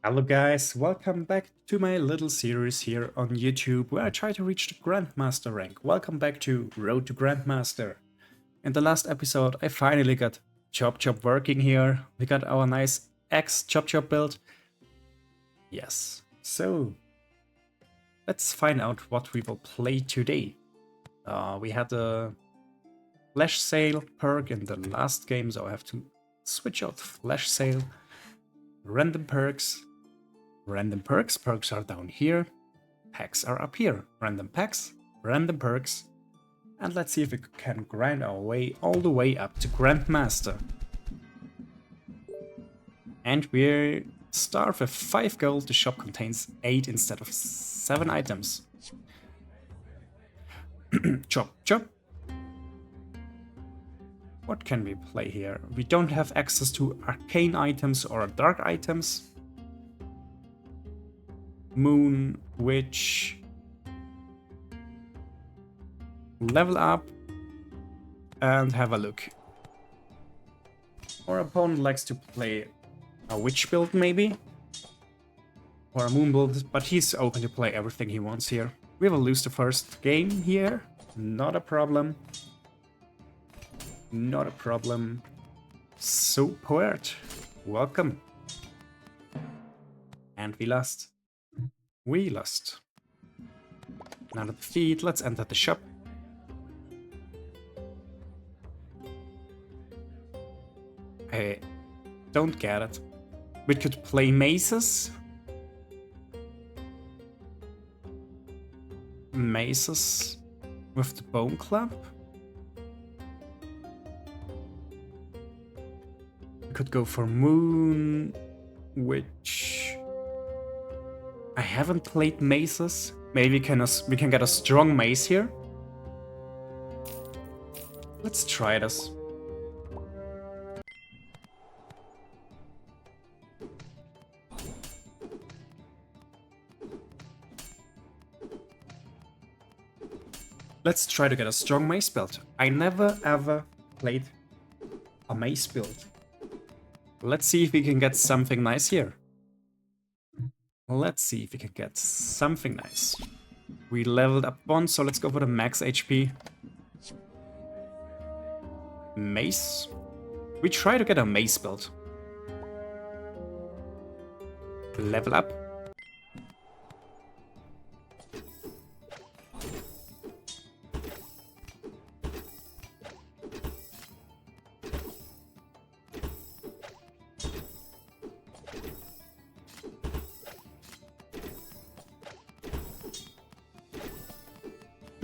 Hello guys, welcome back to my little series here on YouTube where I try to reach the Grandmaster rank. Welcome back to Road to Grandmaster. In the last episode I finally got Chop Chop working here. We got our nice X Chop Chop build. Yes, so let's find out what we will play today. We had a flash sale perk in the last game, so I have to switch out flash sale. Random perks. Random perks. Perks are down here. Packs are up here. Random packs. Random perks. And let's see if we can grind our way all the way up to Grandmaster. And we start with 5 gold. The shop contains 8 instead of 7 items. Chop, chop. What can we play here? We don't have access to arcane items or dark items. Moon, Witch, level up and have a look. Our opponent likes to play a Witch build maybe, or a Moon build, but he's open to play everything he wants here. We will lose the first game here, not a problem. Not a problem. So, Poet, welcome. And we lost. We lost. Another defeat. Let's enter the shop. I don't get it. We could play Maces. Maces with the Bone Club. We could go for Moon, Witch. I haven't played maces. Maybe we can get a strong mace here. Let's try this. Let's try to get a strong mace build. I never ever played a mace build. Let's see if we can get something nice here. Let's see if we can get something nice. We leveled up 1, so let's go for the max HP. Mace. We try to get a mace build. Level up.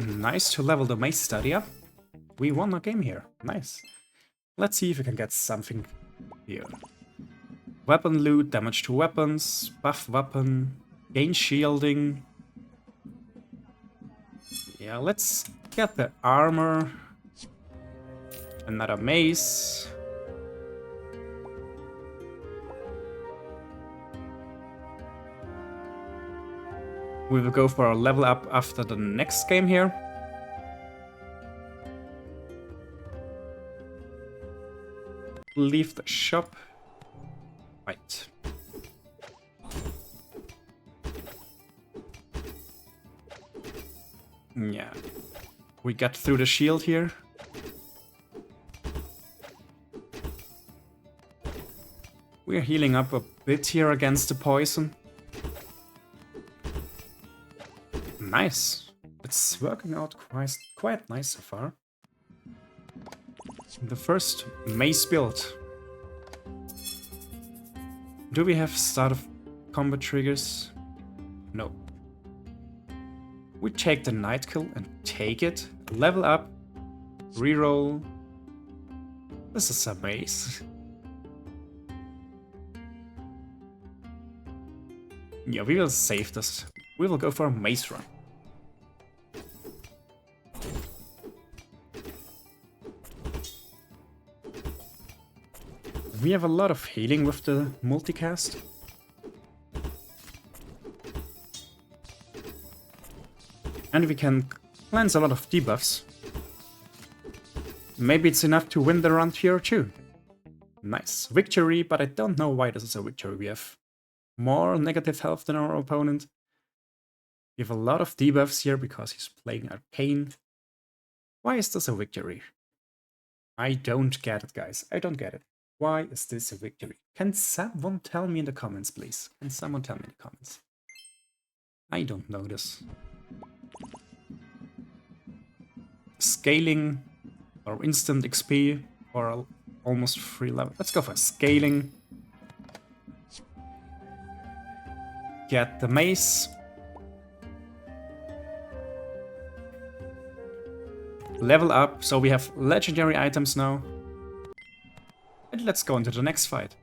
Nice to level the mace study up. We won a game here. Nice. Let's see if we can get something here. Weapon loot, damage to weapons, buff weapon, gain shielding. Yeah, let's get the armor. Another mace. We will go for a level up after the next game here. Leave the shop. Right. Yeah. We got through the shield here. We're healing up a bit here against the poison. Nice. It's working out quite nice so far. The first mace build. Do we have start of combat triggers? No. We take the night kill and take it. Level up. Reroll. This is a mace. Yeah, we will save this. We will go for a mace run. We have a lot of healing with the multicast. And we can cleanse a lot of debuffs. Maybe it's enough to win the round here too. Nice. Victory, but I don't know why this is a victory. We have more negative health than our opponent. We have a lot of debuffs here because he's playing Arcane. Why is this a victory? I don't get it, guys. I don't get it. Why is this a victory? Can someone tell me in the comments, please? Can someone tell me in the comments? I don't know this. Scaling or instant XP or almost free level. Let's go for scaling. Get the mace. Level up, so we have legendary items now. And let's go into the next fight.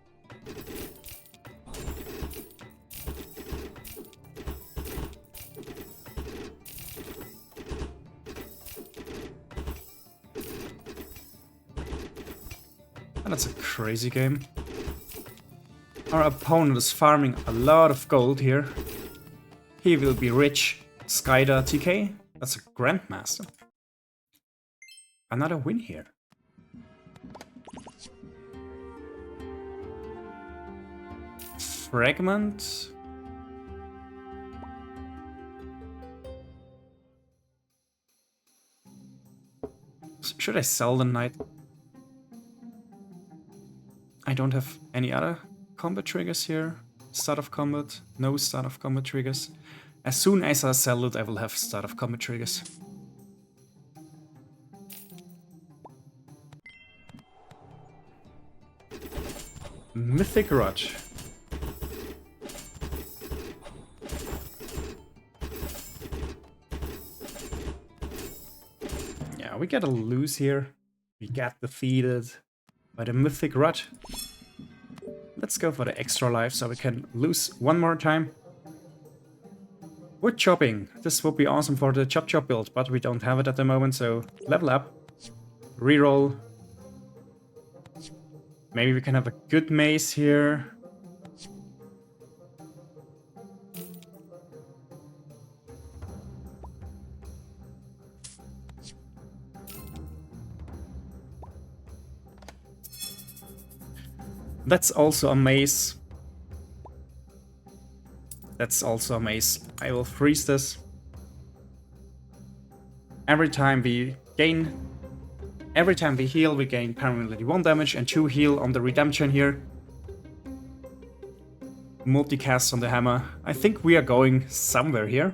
And that's a crazy game. Our opponent is farming a lot of gold here. He will be rich. Skyda TK. That's a Grandmaster. Another win here. Fragment. Should I sell the knight? I don't have any other combat triggers here. Start of combat. No start of combat triggers. As soon as I sell it, I will have start of combat triggers. Mythic Rod. Yeah, we gotta lose here. We got defeated by the Mythic Rod. Let's go for the extra life so we can lose one more time. Wood chopping. This would be awesome for the chop build, but we don't have it at the moment, so level up. Reroll. Maybe we can have a good mace here. That's also a mace. That's also a mace. I will freeze this. Every time we heal, we gain permanently 1 damage and 2 heal on the redemption here. Multicast on the hammer. I think we are going somewhere here.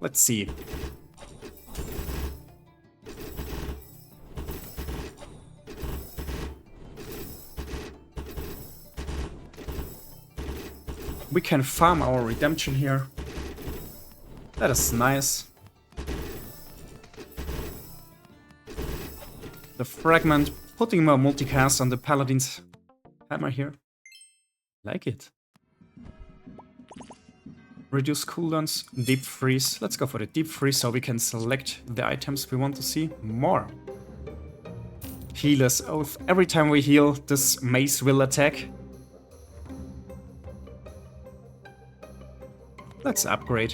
Let's see. We can farm our redemption here. That is nice. The fragment, putting more multicast on the paladin's hammer here. Like it. Reduce cooldowns, deep freeze. Let's go for the deep freeze so we can select the items we want to see more. Healer's Oath. Every time we heal, this mace will attack. Let's upgrade.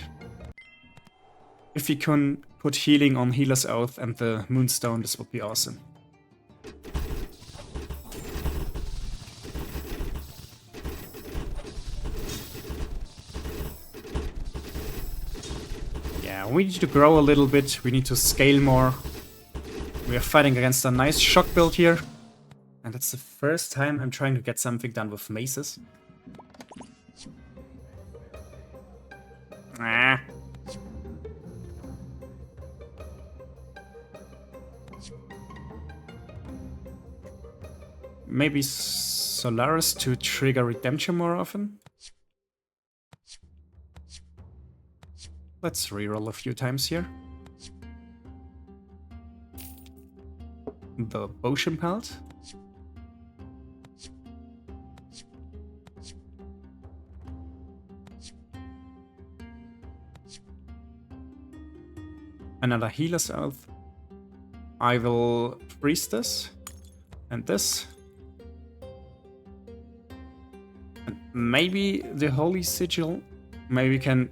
If we can put healing on Healer's Oath and the Moonstone, this would be awesome. Yeah, we need to grow a little bit, we need to scale more. We are fighting against a nice shock build here. And that's the first time I'm trying to get something done with maces. Ah. Maybe Solaris to trigger redemption more often? Let's reroll a few times here. The Potion Pelt. Another Healer's Oath. I will freeze this and this. And maybe the Holy Sigil. Maybe we can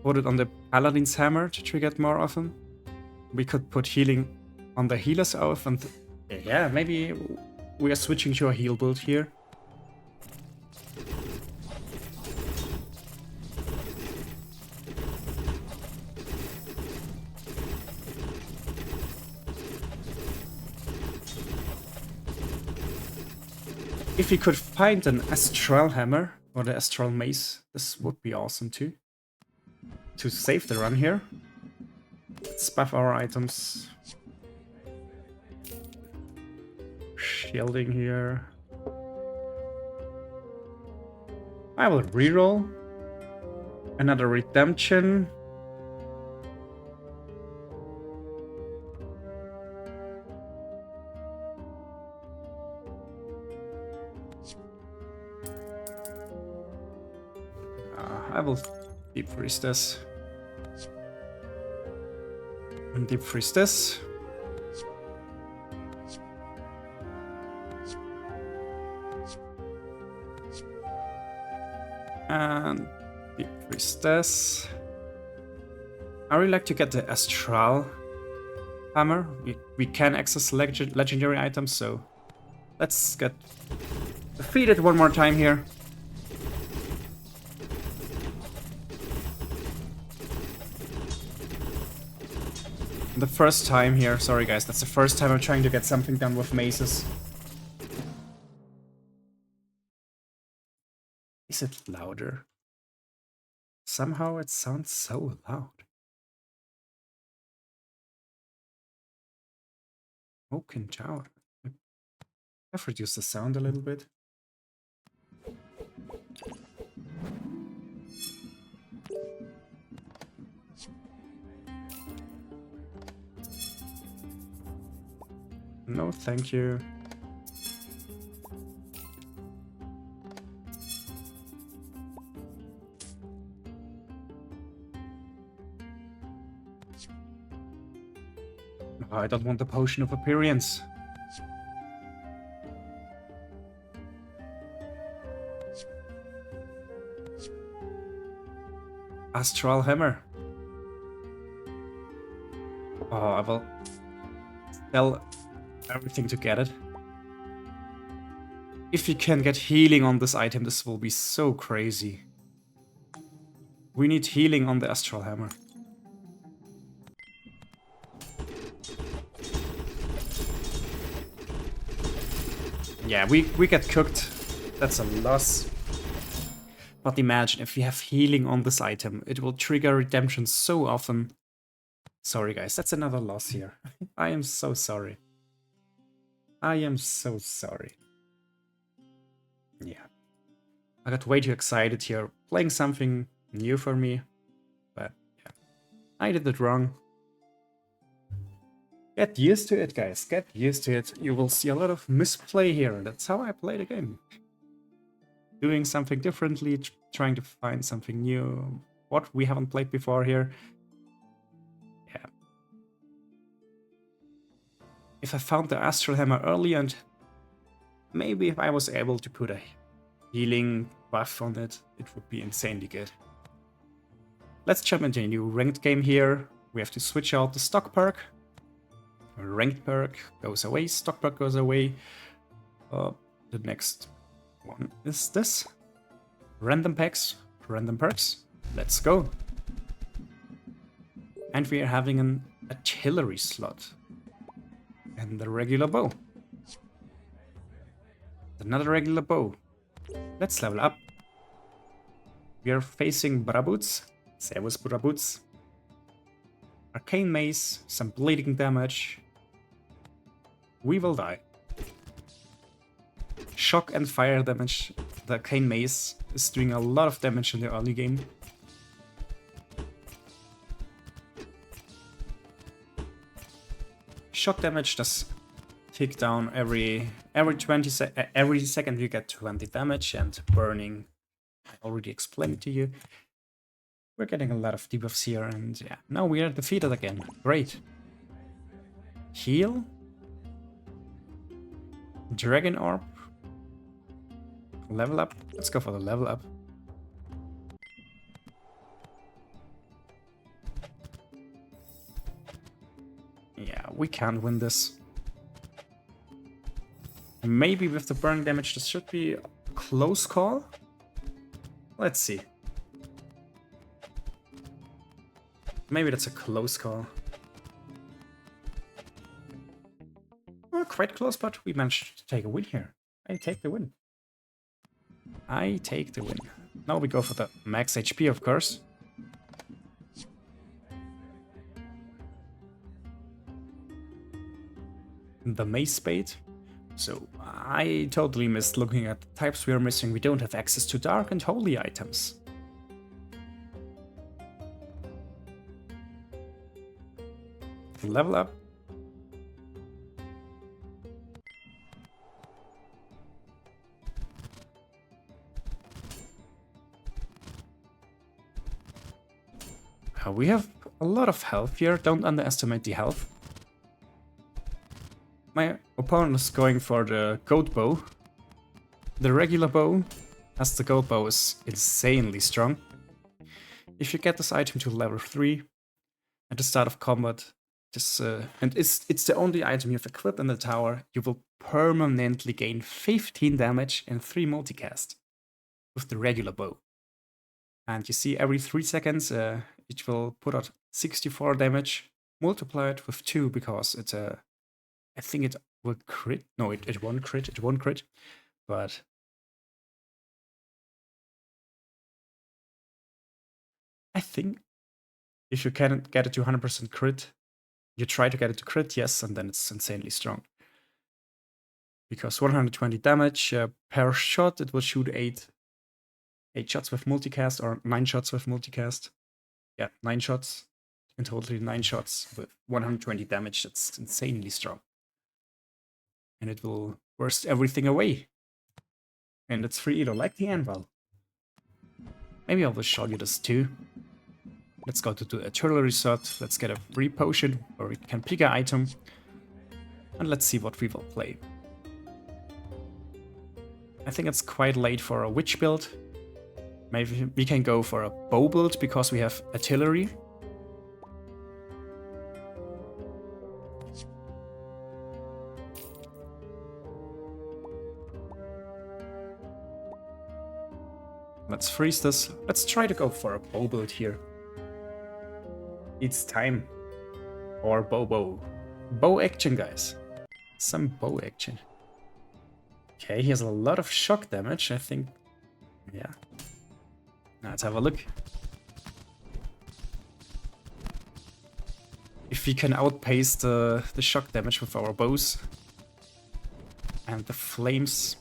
put it on the Paladin's Hammer to trigger it more often. We could put healing on the Healer's Oath and yeah, maybe we are switching to a heal build here. If we could find an Astral Hammer or the Astral Mace, this would be awesome too. To save the run here. Let's buff our items. Shielding here. I will reroll. Another redemption. I will deep freeze this. And deep freeze this. And deep freeze this. I really like to get the Astral Hammer. We can access legendary items, so let's get defeated one more time here. The first time here, sorry guys, that's the first time I'm trying to get something done with maces. Is it louder? Somehow it sounds so loud. Oaken Tower. I've reduced the sound a little bit. No, thank you. Oh, I don't want the Potion of Appearance. Astral Hammer. Oh, I will sell everything to get it. If you can get healing on this item, this will be so crazy. We need healing on the Astral Hammer. Yeah, we get cooked. That's a loss. But imagine if we have healing on this item, it will trigger redemption so often. Sorry guys, that's another loss here. I am so sorry. I am so sorry. Yeah. I got way too excited here, playing something new for me. But yeah, I did it wrong. Get used to it, guys. Get used to it. You will see a lot of misplay here. That's how I play the game. Doing something differently, trying to find something new. What we haven't played before here. Yeah. If I found the Astral Hammer early and maybe if I was able to put a healing buff on it, it would be insanely good. Let's jump into a new ranked game here. We have to switch out the stock perk. Ranked perk goes away, stock perk goes away. The next one is this. Random packs, random perks. Let's go. And we are having an artillery slot. And the regular bow. Another regular bow. Let's level up. We are facing Braboots. Servus Braboots. Arcane Mace, some bleeding damage. We will die. Shock and fire damage. The Arcane Mace is doing a lot of damage in the early game. Shock damage does tick down every second you get 20 damage, and burning, I already explained it to you. We're getting a lot of debuffs here, and yeah, now we are defeated again. Great. Heal. Dragon Orb. Level up. Let's go for the level up. Yeah, we can't win this. Maybe with the burning damage this should be a close call. Let's see. Maybe that's a close call. Well, quite close, but we managed to take a win here. I take the win. I take the win. Now we go for the max HP, of course. The Macebuild. So I totally missed looking at the types we are missing. We don't have access to dark and holy items. Level up. We have a lot of health here. Don't underestimate the health. My opponent is going for the goat bow. The regular bow, as the goat bow, is insanely strong. If you get this item to level 3 at the start of combat, and it's the only item you have equipped in the tower, you will permanently gain 15 damage and 3 multicast with the regular bow. And you see every 3 seconds it will put out 64 damage, multiply it with 2 because it's a... I think it will crit. No, it won't crit. It won't crit. But I think if you can get it to 100% crit, you try to get it to crit, yes, and then it's insanely strong. Because 120 damage per shot, it will shoot 8 shots with multicast, or 9 shots with multicast. Yeah, 9 shots. In total, 9 shots with 120 damage. That's insanely strong. And it will burst everything away. And it's free elo, like the anvil. Maybe I will show you this too. Let's go to the artillery slot. Let's get a free potion where we can pick an item. And let's see what we will play. I think it's quite late for a witch build. Maybe we can go for a bow build because we have artillery. Let's freeze this. Let's try to go for a bow build here. It's time for bow. Bow action, guys. Some bow action. Okay, he has a lot of shock damage, I think. Yeah. Now let's have a look. If we can outpace the shock damage with our bows and the flames.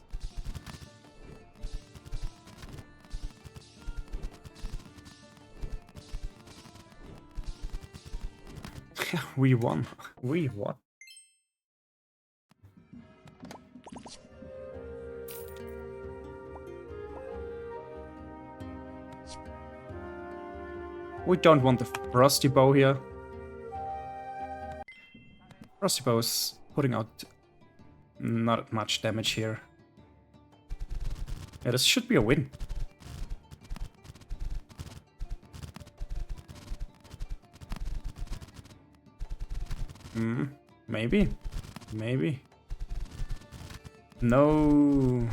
We won. We won. We don't want the Frosty Bow here. Frosty Bow is putting out not much damage here. Yeah, this should be a win. Maybe. Maybe. No.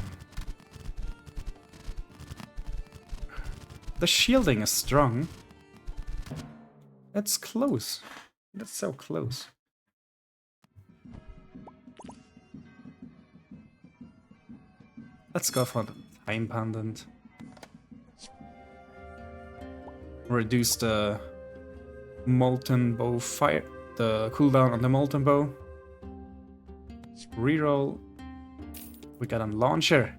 The shielding is strong. That's close. That's so close. Let's go for the time pendant. Reduce the molten bow fire. The cooldown on the molten bow. Reroll. We got a launcher.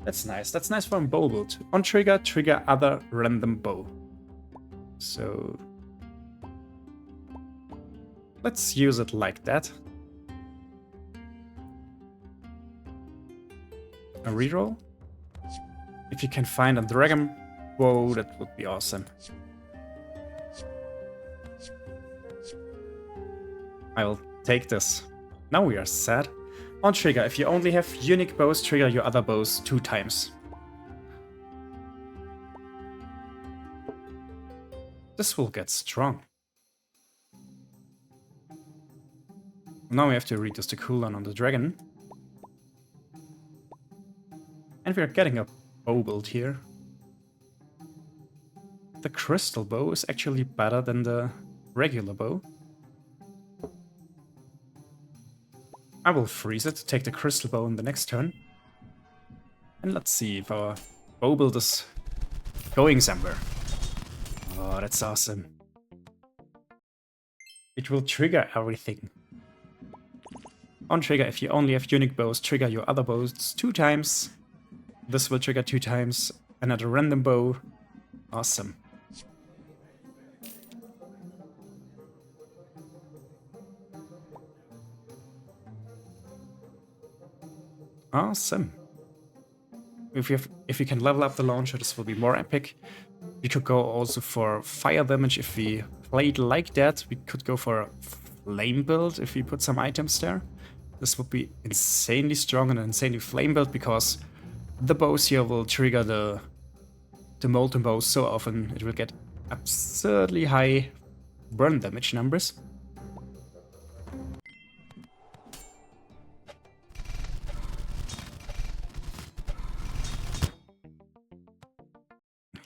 That's nice. That's nice for a Bowbuild. On trigger, trigger other random bow. So let's use it like that. A reroll. If you can find a dragon bow, that would be awesome. I will take this. Now we are set. On trigger, if you only have unique bows, trigger your other bows 2 times. This will get strong. Now we have to reduce the cooldown on the dragon. And we are getting a bow build here. The crystal bow is actually better than the regular bow. I will freeze it, take the crystal bow in the next turn. And let's see if our Bowbuild is going somewhere. Oh, that's awesome. It will trigger everything. On trigger, if you only have unique bows, trigger your other bows 2 times. This will trigger 2 times. Another random bow. Awesome. Awesome. If you can level up the launcher, this will be more epic. We could go also for fire damage if we played like that. We could go for a flame build if we put some items there. This would be insanely strong and insanely flame build because the bows here will trigger the molten bows so often it will get absurdly high burn damage numbers.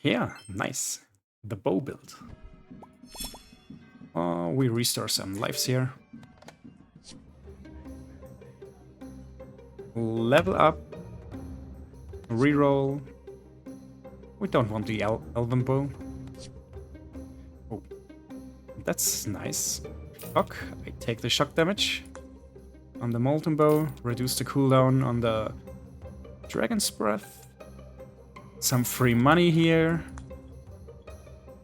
Yeah, nice. The Bowbuild. We restore some lives here. Level up. Reroll. We don't want the Elven Bow. Oh, that's nice. Shock. I take the shock damage on the Molten Bow. Reduce the cooldown on the Dragon's Breath. Some free money here.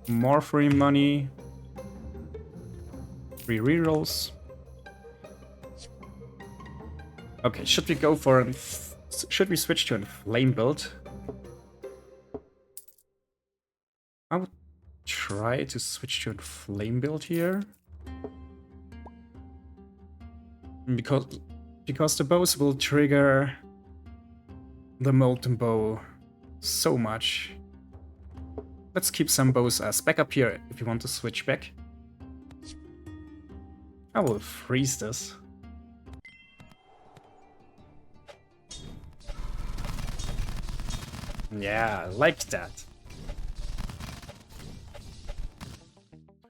More free money. Free rerolls. Okay, should we go for should we switch to a flame build? I would try to switch to a flame build here. Because the bows will trigger the molten bow so much. Let's keep some bows as backup here if you want to switch back. I will freeze this. Yeah, I like that.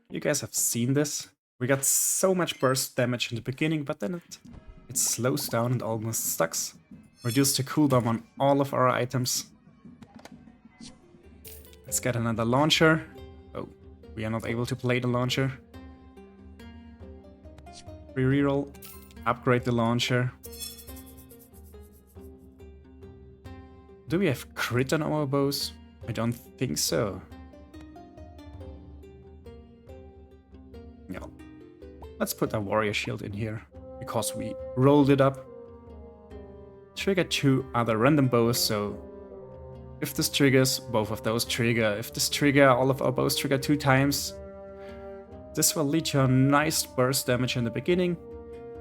You guys have seen this? We got so much burst damage in the beginning, but then it slows down and almost stacks. Reduce the cooldown on all of our items. Let's get another launcher. Oh, we are not able to play the launcher. Reroll. Upgrade the launcher. Do we have crit on our bows? I don't think so. No. Let's put a warrior shield in here, because we rolled it up. Trigger 2 other random bows, so if this triggers, both of those trigger. If this trigger, all of our bows trigger 2 times. This will lead to a nice burst damage in the beginning.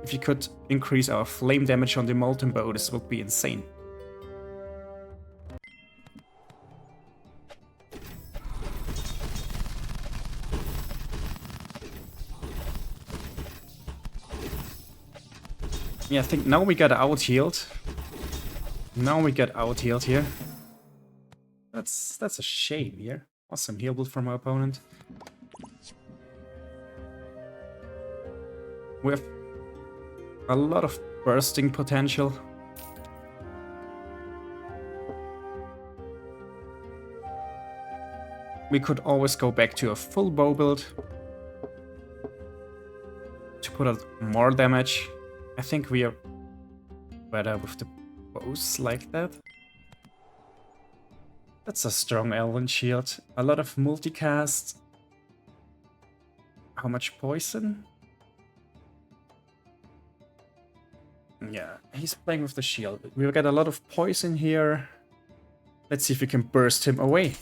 If you could increase our flame damage on the molten bow, this would be insane. Yeah, I think now we got out-healed. Now we get out-healed here. That's a shame here. Awesome heal build from our opponent. We have a lot of bursting potential. We could always go back to a full bow build to put out more damage. I think we are better with the bows like that. That's a strong Elven shield. A lot of multicast. How much poison? Yeah, he's playing with the shield. We'll get a lot of poison here. Let's see if we can burst him away.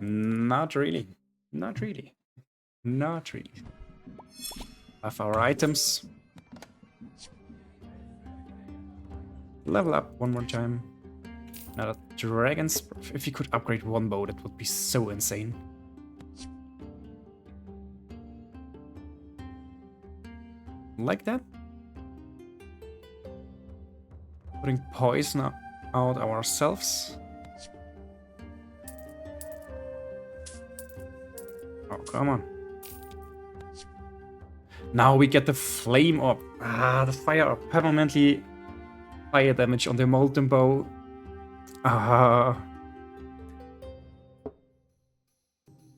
Not really. Not really. Not really. Have our items. Level up one more time. Another dragon's. If you could upgrade one bow, that would be so insane. Like that. Putting poison out ourselves. Oh, come on. Now we get the flame orb. Ah, the fire orb. Permanently fire damage on the molten bow. Ah.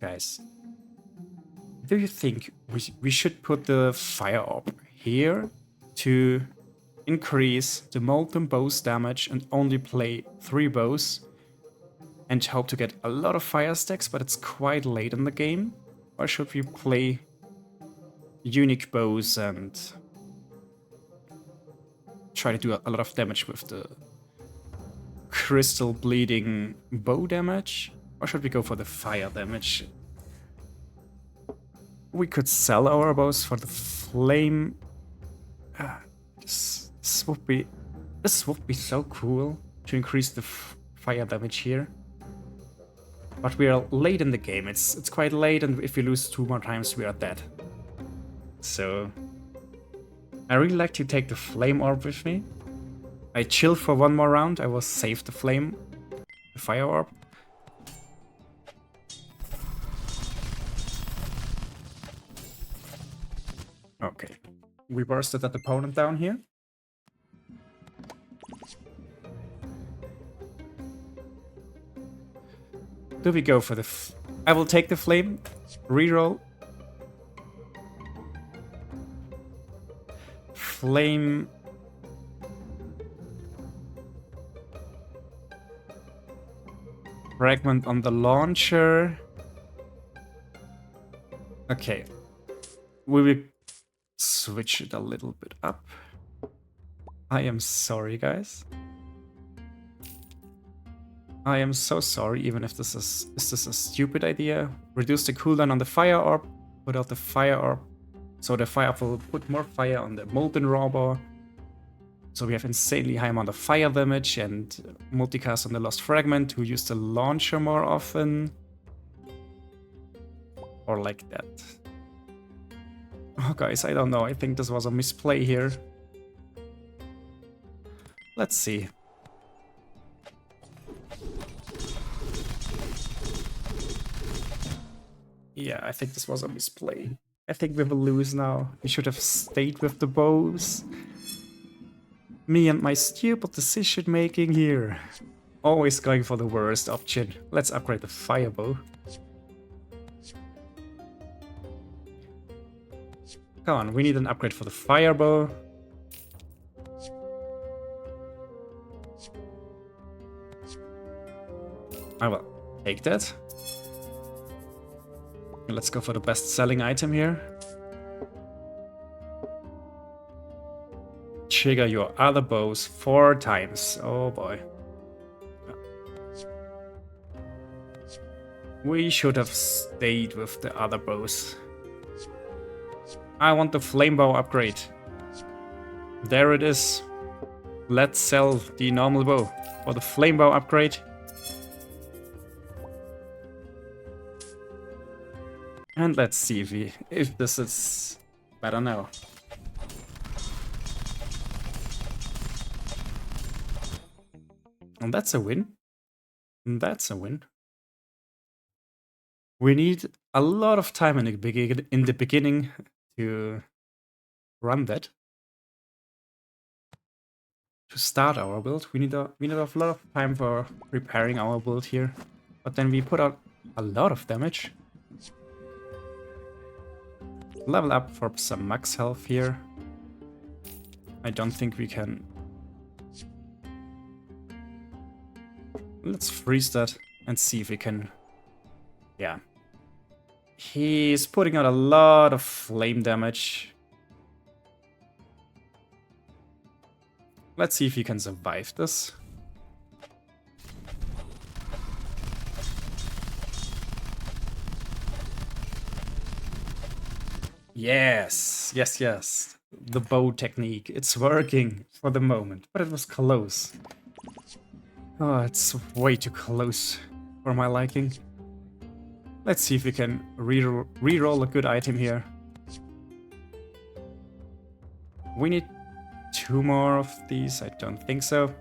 Guys, do you think we should put the fire orb here to increase the molten bow's damage and only play 3 bows and hope to get a lot of fire stacks, but it's quite late in the game? Or should we play unique bows and try to do a lot of damage with the crystal bleeding bow damage? Or should we go for the fire damage? We could sell our bows for the flame. This would be so cool to increase the fire damage here. But we are late in the game. It's quite late, and if we lose 2 more times, we are dead. So I really like to take the flame orb with me. I chill for 1 more round. I will save the fire orb. Okay, we bursted that opponent down here. Do we go for the I will take the flame, reroll. Flame. Fragment on the launcher. Okay. We will switch it a little bit up. I am sorry, guys. I am so sorry, even if this is this a stupid idea? Reduce the cooldown on the fire orb, put out the fire orb, so the fire orb will put more fire on the molten robber. So we have insanely high amount of fire damage and multicast on the lost fragment, who use the launcher more often. Or like that. Oh guys, I don't know, I think this was a misplay here. Let's see. Yeah, I think this was a misplay. I think we will lose now. We should have stayed with the bows. Me and my stupid decision making here. Always going for the worst option. Let's upgrade the firebow. Come on, we need an upgrade for the firebow. I will take that. Let's go for the best selling item here. Trigger your other bows 4 times. Oh boy. We should have stayed with the other bows. I want the flame bow upgrade. There it is. Let's sell the normal bow for the flame bow upgrade. And let's see if this is better now. And that's a win. That's a win. We need a lot of time in the beginning to run that. To start our build, we need a lot of time for preparing our build here. But then we put out a lot of damage. Level up for some max health here. I don't think we can. Let's freeze that and see if we can. Yeah. He's putting out a lot of flame damage. Let's see if he can survive this. Yes, yes, yes. The bow technique. It's working for the moment, but it was close. Oh, it's way too close for my liking. Let's see if we can reroll a good item here. We need 2 more of these. I don't think so.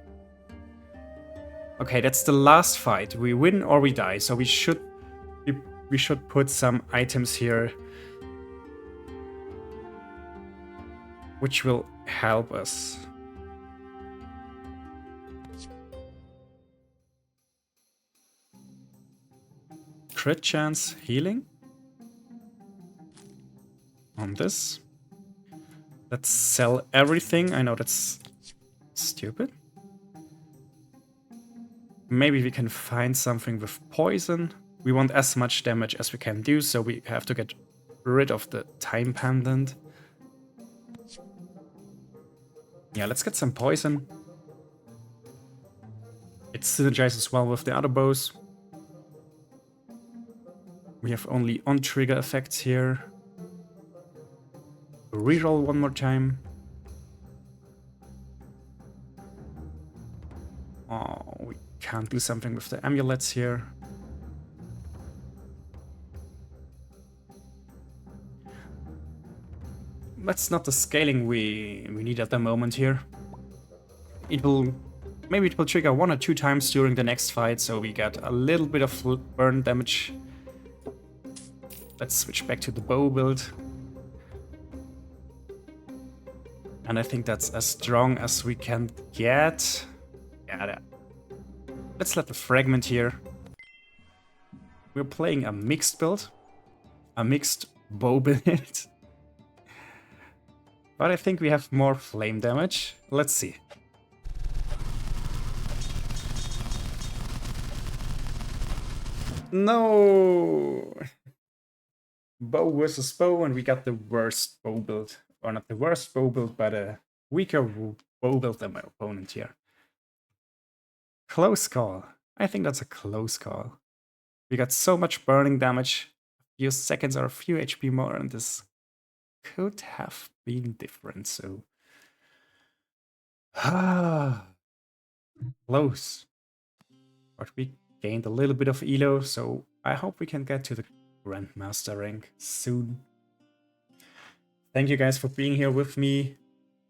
Okay, that's the last fight. We win or we die. So we should put some items here. which will help us. Crit chance healing on this. Let's sell everything. I know that's stupid. Maybe we can find something with poison. We want as much damage as we can do, so we have to get rid of the time pendant. Yeah, let's get some poison. It synergizes well with the other bows. We have only on-trigger effects here. Reroll one more time. Oh, we can't do something with the amulets here. That's not the scaling we need at the moment here. Maybe it will trigger 1 or 2 times during the next fight, so we get a little bit of burn damage. Let's switch back to the Bowbuild. And I think that's as strong as we can get. Yeah, let's let the fragment here. We're playing a mixed build. A mixed Bowbuild. But I think we have more flame damage. Let's see. No! Bow versus bow, and we got the worst bow build. Or not the worst bow build, but a weaker bow build than my opponent here. Close call. I think that's a close call. We got so much burning damage. A few seconds or a few HP more, and this could have been different, so... Close. But we gained a little bit of elo, so I hope we can get to the Grandmaster rank soon. Thank you guys for being here with me.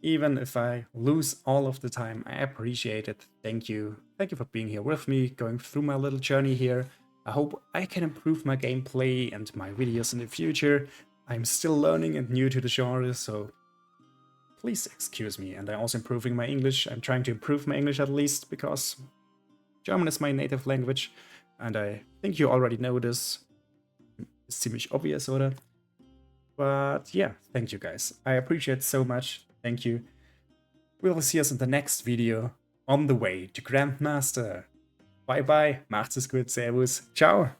Even if I lose all of the time, I appreciate it. Thank you. Thank you for being here with me, going through my little journey here. I hope I can improve my gameplay and my videos in the future. I'm still learning and new to the genre, so please excuse me. And I'm also improving my English. I'm trying to improve my English at least, because German is my native language. And I think you already know this. It's ziemlich obvious, oder? But yeah, thank you guys. I appreciate it so much. Thank you. We will see us in the next video on the way to Grandmaster. Bye bye. Macht's es gut. Servus. Ciao.